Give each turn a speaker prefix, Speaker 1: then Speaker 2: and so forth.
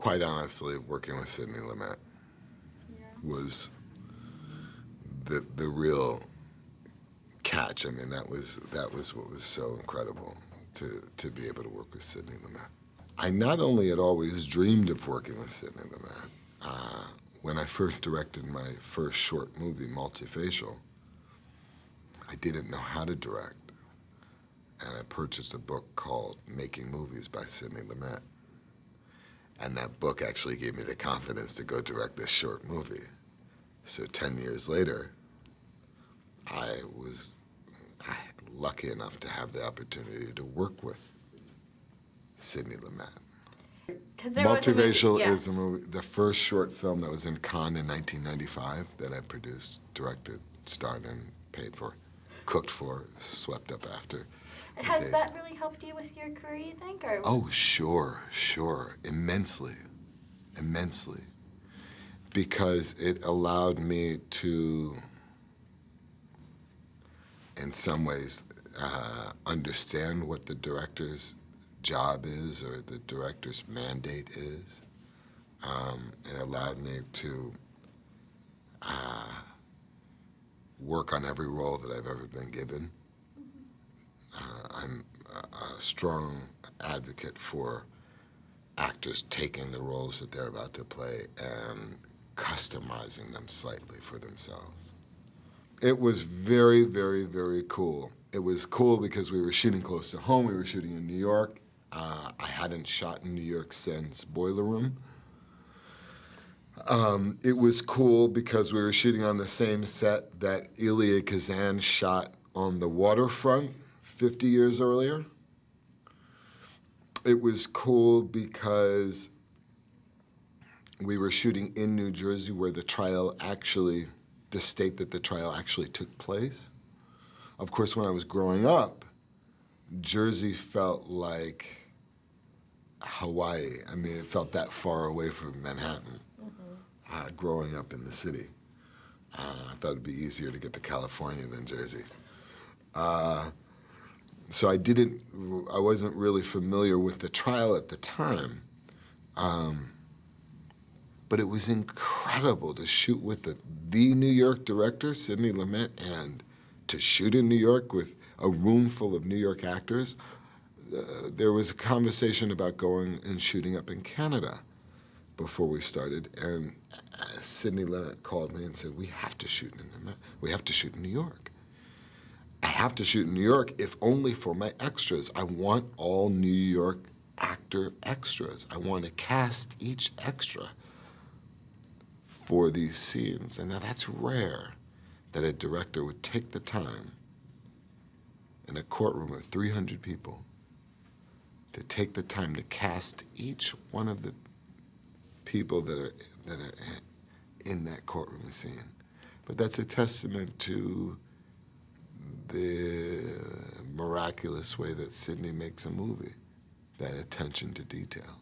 Speaker 1: quite honestly, working with Sidney Lumet was the real catch. I mean, that was what was so incredible, to be able to work with Sidney Lumet. I not only had always dreamed of working with Sidney Lumet. When I first directed my first short movie, Multifacial, I didn't know how to direct, and I purchased a book called Making Movies by Sidney Lumet. And that book actually gave me the confidence to go direct this short movie. So 10 years later, I was lucky enough to have the opportunity to work with Sidney Lumet. Multifacial is a movie, the first short film that was in Cannes in 1995 that I produced, directed, starred in, paid for, cooked for, swept up after.
Speaker 2: Has that really helped you with your career, you think? Or
Speaker 1: oh, sure, immensely, because it allowed me to, in some ways, understand what the director's job is or the director's mandate is. It allowed me to work on every role that I've ever been given. I'm a strong advocate for actors taking the roles that they're about to play and customizing them slightly for themselves. It was very, very, very cool. It was cool because we were shooting close to home. We were shooting in New York. I hadn't shot in New York since Boiler Room. It was cool because we were shooting on the same set that Elia Kazan shot on the waterfront 50 years earlier. It was cool because we were shooting in New Jersey where the state that the trial actually took place. Of course, when I was growing up, Jersey felt like Hawaii. I mean, it felt that far away from Manhattan, growing up in the city. I thought it'd be easier to get to California than Jersey. So I wasn't really familiar with the trial at the time. But it was incredible to shoot with the New York director, Sidney Lumet, and to shoot in New York with a room full of New York actors. There was a conversation about going and shooting up in Canada before we started, and Sidney Lumet called me and said, we have to shoot in New York. I have to shoot in New York, if only for my extras. I want all New York actor extras. I want to cast each extra for these scenes. And now that's rare that a director would take the time in a courtroom of 300 people to take the time to cast each one of the people that are in that courtroom scene. But that's a testament to the miraculous way that Sidney makes a movie, that attention to detail.